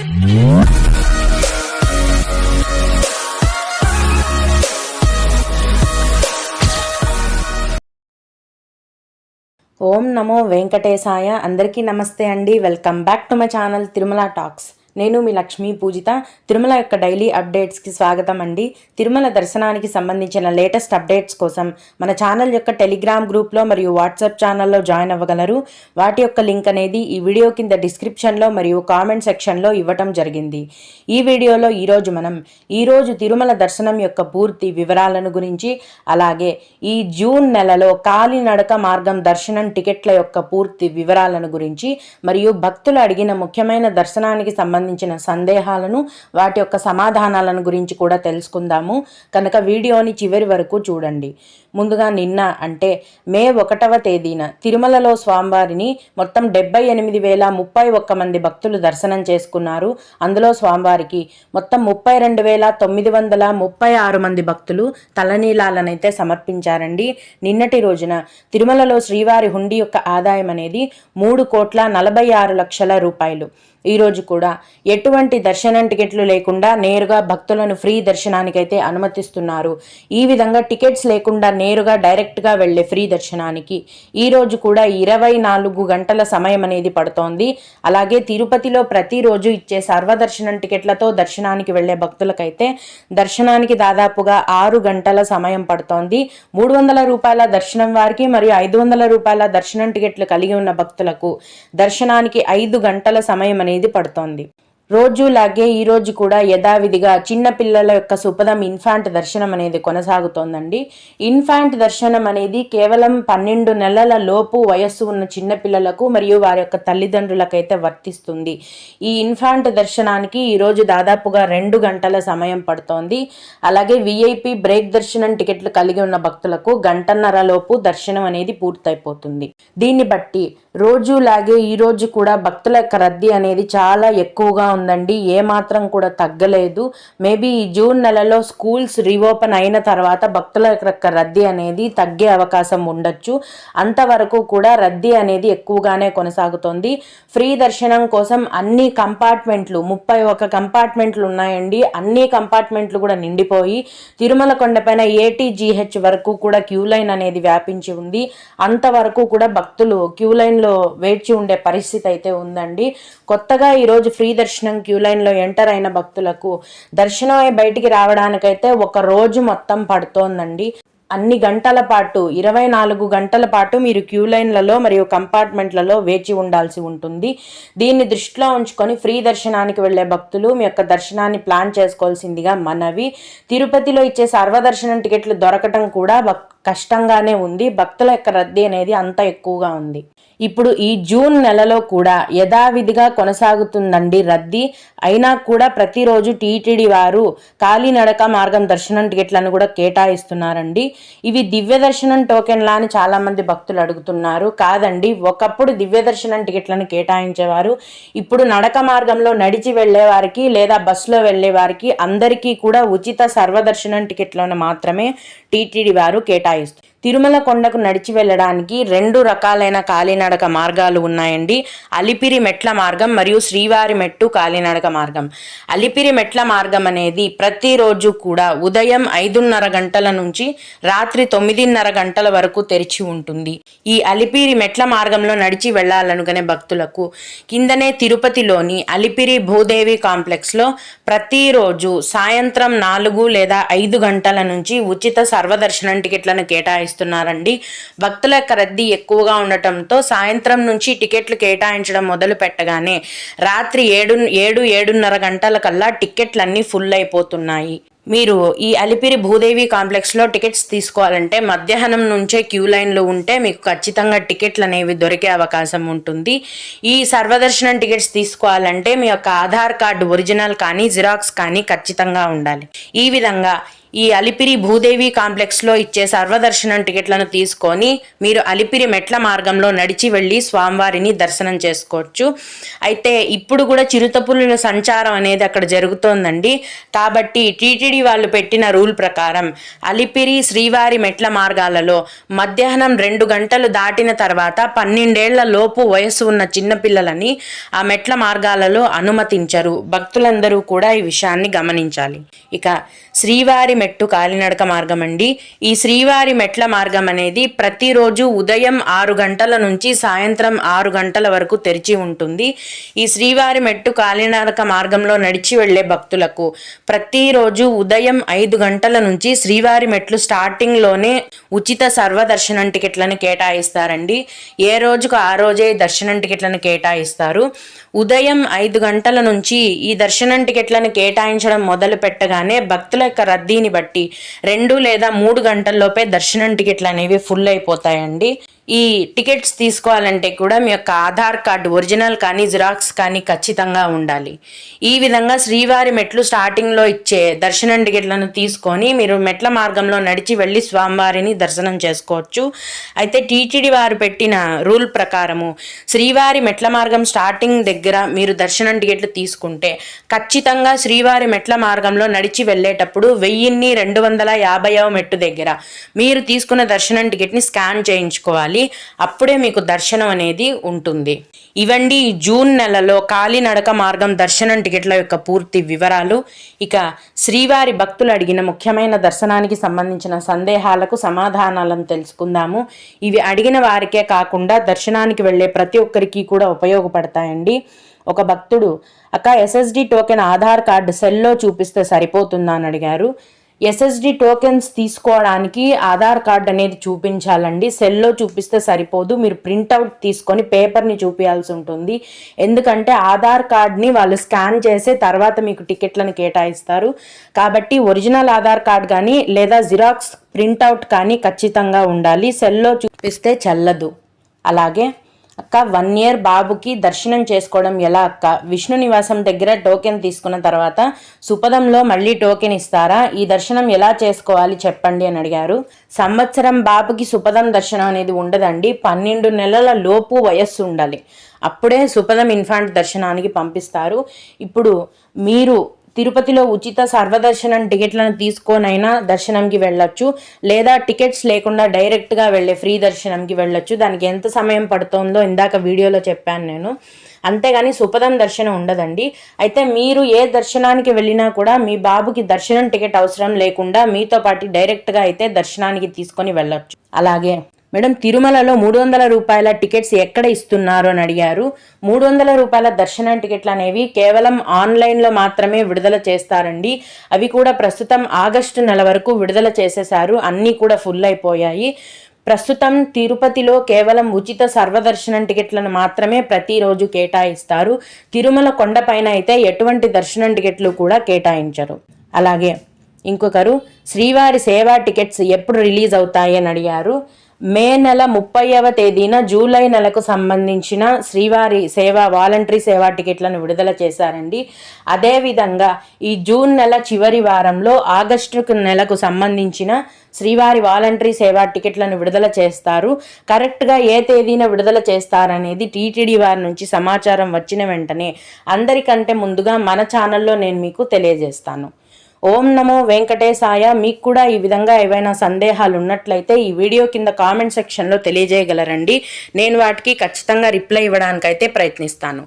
ఓం నమో వెంకటేశాయ. అందరికీ నమస్తే అండి. Welcome back to my channel Tirumala talks. నేను మీ లక్ష్మీ పూజిత. తిరుమల యొక్క డైలీ అప్డేట్స్కి స్వాగతం అండి. తిరుమల దర్శనానికి సంబంధించిన లేటెస్ట్ అప్డేట్స్ కోసం మన ఛానల్ యొక్క టెలిగ్రామ్ గ్రూప్లో మరియు వాట్సాప్ ఛానల్లో జాయిన్ అవ్వగలరు. వాటి యొక్క లింక్ అనేది ఈ వీడియో కింద డిస్క్రిప్షన్లో మరియు కామెంట్ సెక్షన్లో ఇవ్వటం జరిగింది. ఈ వీడియోలో ఈరోజు తిరుమల దర్శనం యొక్క పూర్తి వివరాలను గురించి, అలాగే ఈ జూన్ నెలలో కాలినడక మార్గం దర్శనం టికెట్ల యొక్క పూర్తి వివరాలను గురించి, మరియు భక్తులు అడిగిన ముఖ్యమైన దర్శనానికి సంబంధించిన సందేహాలను, వాటి యొక్క సమాధానాలను గురించి కూడా తెలుసుకుందాము. కనుక వీడియోని చివరి వరకు చూడండి. ముందుగా నిన్న అంటే మే 1వ తేదీన తిరుమలలో స్వామివారిని మొత్తం 78,031 మంది భక్తులు దర్శనం చేసుకున్నారు. అందులో స్వామివారికి మొత్తం 32,936 మంది భక్తులు తలనీలాలనైతే సమర్పించారండి. నిన్నటి రోజున తిరుమలలో శ్రీవారి హుండీ యొక్క ఆదాయం అనేది 3,46,00,000 రూపాయలు. ఈరోజు కూడా ఎటువంటి దర్శనం టికెట్లు లేకుండా నేరుగా భక్తులను ఫ్రీ దర్శనానికైతే అనుమతిస్తున్నారు. ఈ విధంగా టికెట్స్ లేకుండా నేరుగా డైరెక్ట్గా వెళ్ళే ఫ్రీ దర్శనానికి ఈరోజు కూడా 24 గంటల సమయం అనేది పడుతోంది. అలాగే తిరుపతిలో ప్రతిరోజు ఇచ్చే సర్వదర్శనం టికెట్లతో దర్శనానికి వెళ్ళే భక్తులకైతే దర్శనానికి దాదాపుగా 6 గంటల సమయం పడుతోంది. 300 రూపాయల దర్శనం వారికి మరియు 500 రూపాయల దర్శనం టికెట్లు కలిగి ఉన్న భక్తులకు దర్శనానికి 5 గంటల సమయం అనేది పడుతోంది. రోజులాగే ఈరోజు కూడా యథావిధిగా చిన్న పిల్లల యొక్క సుపదం ఇన్ఫాంట్ దర్శనం అనేది కొనసాగుతోందండి. ఇన్ఫాంట్ దర్శనం అనేది కేవలం 12 నెలల లోపు వయస్సు ఉన్న చిన్న పిల్లలకు మరియు వారి యొక్క తల్లిదండ్రులకైతే వర్తిస్తుంది. ఈ ఇన్ఫాంట్ దర్శనానికి ఈరోజు దాదాపుగా 2 గంటల సమయం పడుతోంది. అలాగే విఐపి బ్రేక్ దర్శనం టికెట్లు కలిగి ఉన్న భక్తులకు 1.5 లోపు దర్శనం అనేది పూర్తయిపోతుంది. దీన్ని బట్టి రోజులాగే ఈరోజు కూడా భక్తుల యొక్క రద్దీ అనేది చాలా ఎక్కువగా ఉందండి. ఏమాత్రం కూడా తగ్గలేదు. మేబీ ఈ జూన్ నెలలో స్కూల్స్ రీఓపెన్ అయిన తర్వాత భక్తుల యొక్క రద్దీ అనేది తగ్గే అవకాశం ఉండొచ్చు. అంతవరకు కూడా రద్దీ అనేది ఎక్కువగానే కొనసాగుతోంది. ఫ్రీ దర్శనం కోసం అన్ని కంపార్ట్మెంట్లు 31 కంపార్ట్మెంట్లు ఉన్నాయండి. అన్ని కంపార్ట్మెంట్లు కూడా నిండిపోయి తిరుమల కొండపైన ATGH వరకు కూడా క్యూ లైన్ అనేది వ్యాపించి ఉంది. అంతవరకు కూడా భక్తులు క్యూ లైన్లో వేచి ఉండే పరిస్థితి అయితే ఉందండి. కొత్తగా ఈరోజు ఫ్రీ దర్శనం క్యూ లైన్లో ఎంటర్ అయిన భక్తులకు దర్శనం అయి బయటికి రావడానికైతే ఒక రోజు మొత్తం పడుతోందండి. అన్ని గంటల పాటు 24 గంటల పాటు మీరు క్యూ లైన్లలో మరియు కంపార్ట్మెంట్లలో వేచి ఉండాల్సి ఉంటుంది. దీన్ని దృష్టిలో ఉంచుకొని ఫ్రీ దర్శనానికి వెళ్ళే భక్తులు మీ యొక్క దర్శనాన్ని ప్లాన్ చేసుకోవాల్సిందిగా మనవి. తిరుపతిలో ఇచ్చే సర్వదర్శనం టికెట్లు దొరకటం కూడా కష్టంగానే ఉంది. భక్తుల యొక్క రద్దీ అనేది అంత ఎక్కువగా ఉంది. ఇప్పుడు ఈ జూన్ నెలలో కూడా యథావిధిగా కొనసాగుతుందండి రద్దీ. అయినా కూడా ప్రతిరోజు టీటీడీ వారు కాలినడక మార్గం దర్శనం టికెట్లను కూడా కేటాయిస్తున్నారండి. ఇవి దివ్య దర్శనం టోకెన్లా అని చాలా మంది భక్తులు అడుగుతున్నారు. కాదండి, ఒకప్పుడు దివ్య దర్శనం టికెట్లను కేటాయించేవారు. ఇప్పుడు నడక మార్గంలో నడిచి వెళ్లే వారికి లేదా బస్సులో వెళ్లే వారికి అందరికీ కూడా ఉచిత సర్వదర్శనం టికెట్లను మాత్రమే టీటీడీ వారు కేటాయిస్తారు. తిరుమల కొండకు నడిచి వెళ్ళడానికి 2 రకాలైన కాలినడక మార్గాలు ఉన్నాయండి. అలిపిరి మెట్ల మార్గం మరియు శ్రీవారి మెట్టు కాలినడక మార్గం. అలిపిరి మెట్ల మార్గం అనేది ప్రతిరోజు కూడా ఉదయం 5:30 గంటల నుంచి రాత్రి 9:30 గంటల వరకు తెరిచి ఉంటుంది. ఈ అలిపిరి మెట్ల మార్గంలో నడిచి వెళ్లాలనుకునే భక్తులకు కిందనే తిరుపతిలోని అలిపిరి భూదేవి కాంప్లెక్స్లో ప్రతిరోజు సాయంత్రం 4 లేదా 5 గంటల నుంచి ఉచిత సర్వదర్శనం టికెట్లను కేటాయిస్తున్నారండి. భక్తుల యొక్క రద్దీ ఎక్కువగా ఉండటంతో సాయంత్రం నుంచి టికెట్లు కేటాయించడం మొదలు పెట్టగానే రాత్రి 7:30 గంటల కల్లా టికెట్లన్నీ ఫుల్ అయిపోతున్నాయి. మీరు ఈ అలిపిరి భూదేవి కాంప్లెక్స్లో టికెట్స్ తీసుకోవాలంటే మధ్యాహ్నం నుంచే క్యూ లైన్లో ఉంటే మీకు ఖచ్చితంగా టికెట్లు అనేవి దొరికే అవకాశం ఉంటుంది. ఈ సర్వదర్శనం టికెట్స్ తీసుకోవాలంటే మీ యొక్క ఆధార్ కార్డు ఒరిజినల్ కానీ జిరాక్స్ కానీ ఖచ్చితంగా ఉండాలి. ఈ విధంగా ఈ అలిపిరి భూదేవి కాంప్లెక్స్లో ఇచ్చే సర్వదర్శనం టికెట్లను తీసుకొని మీరు అలిపిరి మెట్ల మార్గంలో నడిచి వెళ్ళి స్వామివారిని దర్శనం చేసుకోవచ్చు. అయితే ఇప్పుడు కూడా చిరుతపులుల సంచారం అనేది అక్కడ జరుగుతోందండి. కాబట్టి టీటీడీ వాళ్ళు పెట్టిన రూల్ ప్రకారం అలిపిరి శ్రీవారి మెట్ల మార్గాలలో మధ్యాహ్నం 2 గంటలు దాటిన తర్వాత 12 ఏళ్ల లోపు వయస్సు ఉన్న చిన్నపిల్లలని ఆ మెట్ల మార్గాలలో అనుమతించరు. భక్తులందరూ కూడా ఈ విషయాన్ని గమనించాలి. ఇక శ్రీవారి మెట్టు కాలినడక మార్గం అండి. ఈ శ్రీవారి మెట్ల మార్గం అనేది ప్రతిరోజు ఉదయం 6 గంటల నుంచి సాయంత్రం 6 గంటల వరకు తెరిచి ఉంటుంది. ఈ శ్రీవారి మెట్టు కాలినడక మార్గంలో నడిచి వెళ్లే భక్తులకు ప్రతిరోజు ఉదయం 5 గంటల నుంచి శ్రీవారి మెట్లు స్టార్టింగ్లోనే ఉచిత సర్వదర్శనం టికెట్లను కేటాయిస్తారండి. ఏ రోజుకు ఆ రోజే దర్శనం టికెట్లను కేటాయిస్తారు. ఉదయం 5 గంటల నుంచి ఈ దర్శనం టికెట్లను కేటాయించడం మొదలు పెట్టగానే భక్తుల యొక్క రద్దీని బట్టి 2 లేదా 3 గంటల్లోపే దర్శనం టికెట్లు అనేవి ఫుల్ అయిపోతాయండి. ఈ టికెట్స్ తీసుకోవాలంటే కూడా మీ యొక్క ఆధార్ కార్డు ఒరిజినల్ కానీ జిరాక్స్ కానీ ఖచ్చితంగా ఉండాలి. ఈ విధంగా శ్రీవారి మెట్లు స్టార్టింగ్లో ఇచ్చే దర్శనం టికెట్లను తీసుకొని మీరు మెట్ల మార్గంలో నడిచి వెళ్ళి స్వామివారిని దర్శనం చేసుకోవచ్చు. అయితే టీటీడీ వారు పెట్టిన రూల్ ప్రకారము శ్రీవారి మెట్ల మార్గం స్టార్టింగ్ దగ్గర మీరు దర్శనం టికెట్లు తీసుకుంటే ఖచ్చితంగా శ్రీవారి మెట్ల మార్గంలో నడిచి వెళ్ళేటప్పుడు 1250వ మెట్టు దగ్గర మీరు తీసుకున్న దర్శనం టికెట్ని స్కాన్ చేయించుకోవాలి. అప్పుడే మీకు దర్శనం అనేది ఉంటుంది. ఇవండి జూన్ నెలలో కాలినడక మార్గం దర్శనం టికెట్ల యొక్క పూర్తి వివరాలు. ఇక శ్రీవారి భక్తులు అడిగిన ముఖ్యమైన దర్శనానికి సంబంధించిన సందేహాలకు సమాధానాలను తెలుసుకుందాము. ఇవి అడిగిన వారికే కాకుండా దర్శనానికి వెళ్ళే ప్రతి ఒక్కరికి కూడా ఉపయోగపడతాయండి. ఒక భక్తుడు అక్క ఎస్ఎస్డి టోకెన్ ఆధార్ కార్డు సెల్లో చూపిస్తే సరిపోతుందా అని అడిగారు. ఎస్ఎస్డి టోకెన్స్ తీసుకోవడానికి ఆధార్ కార్డ్ అనేది చూపించాలండి. సెల్లో చూపిస్తే సరిపోదు. మీరు ప్రింట్అవుట్ తీసుకొని పేపర్ని చూపించాల్సి ఉంటుంది. ఎందుకంటే ఆధార్ కార్డ్ని వాళ్ళు స్కాన్ చేసే తర్వాత మీకు టికెట్లను కేటాయిస్తారు. కాబట్టి ఒరిజినల్ ఆధార్ కార్డ్ కానీ లేదా జిరాక్స్ ప్రింట్అవుట్ కానీ ఖచ్చితంగా ఉండాలి. సెల్లో చూపిస్తే చెల్లదు. అలాగే అక్క 1 year బాబుకి దర్శనం చేసుకోవడం ఎలా అక్క? విష్ణు నివాసం దగ్గర టోకెన్ తీసుకున్న తర్వాత సుపదంలో మళ్ళీ టోకెన్ ఇస్తారా? ఈ దర్శనం ఎలా చేసుకోవాలి చెప్పండి అని అడిగారు. సంవత్సరం బాబుకి సుపదం దర్శనం అనేది ఉండదండి. 12 నెలల లోపు వయస్సు ఉండాలి. అప్పుడే సుపదం ఇన్ఫాంట్ దర్శనానికి పంపిస్తారు. ఇప్పుడు మీరు తిరుపతిలో ఉచిత సర్వదర్శనం టికెట్లను తీసుకోనైనా దర్శనంకి వెళ్ళొచ్చు, లేదా టికెట్స్ లేకుండా డైరెక్ట్గా వెళ్ళే ఫ్రీ దర్శనంకి వెళ్ళొచ్చు. దానికి ఎంత సమయం పడుతుందో ఇందాక వీడియోలో చెప్పాను నేను. అంతేగాని సుపదం దర్శనం ఉండదండి. అయితే మీరు ఏ దర్శనానికి వెళ్ళినా కూడా మీ బాబుకి దర్శనం టికెట్ అవసరం లేకుండా మీతో పాటు డైరెక్ట్గా అయితే దర్శనానికి తీసుకొని వెళ్ళొచ్చు. అలాగే మేడం తిరుమలలో 300 రూపాయల టికెట్స్ ఎక్కడ ఇస్తున్నారు అని అడిగారు. 300 రూపాయల దర్శనం టికెట్లు అనేవి కేవలం ఆన్లైన్లో మాత్రమే విడుదల చేస్తారండి. అవి కూడా ప్రస్తుతం ఆగస్టు నెల వరకు విడుదల చేసేశారు. అన్నీ కూడా ఫుల్ అయిపోయాయి. ప్రస్తుతం తిరుపతిలో కేవలం ఉచిత సర్వదర్శనం టికెట్లను మాత్రమే ప్రతిరోజు కేటాయిస్తారు. తిరుమల కొండపైన అయితే ఎటువంటి దర్శనం టికెట్లు కూడా కేటాయించరు. అలాగే ఇంకొకరు శ్రీవారి సేవా టికెట్స్ ఎప్పుడు రిలీజ్ అవుతాయి అని అడిగారు. మే నెల 30వ తేదీన జూలై నెలకు సంబంధించిన శ్రీవారి సేవా వాలంటరీ సేవా టికెట్లను విడుదల చేశారండి. అదేవిధంగా ఈ జూన్ నెల చివరి వారంలో ఆగస్టు నెలకు సంబంధించిన శ్రీవారి వాలంటరీ సేవా టికెట్లను విడుదల చేస్తారు. కరెక్ట్గా ఏ తేదీన విడుదల చేస్తారనేది టీటీడీ వారి నుంచి సమాచారం వచ్చిన వెంటనే అందరికంటే ముందుగా మన ఛానల్లో నేను మీకు తెలియజేస్తాను. ఓం నమో వెంకటేశాయ. మీకు కూడా ఈ విధంగా ఏవైనా సందేహాలు ఉన్నట్లయితే ఈ వీడియో కింద కామెంట్ సెక్షన్లో తెలియజేయగలరండి. నేను వాటికి ఖచ్చితంగా రిప్లై ఇవ్వడానికైతే ప్రయత్నిస్తాను.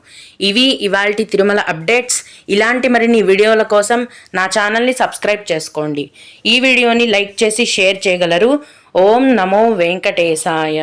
ఇవి ఇవాల్టి తిరుమల అప్డేట్స్. ఇలాంటి మరిన్ని వీడియోల కోసం నా ఛానల్ని సబ్స్క్రైబ్ చేసుకోండి. ఈ వీడియోని లైక్ చేసి షేర్ చేయగలరు. ఓం నమో వెంకటేశాయ.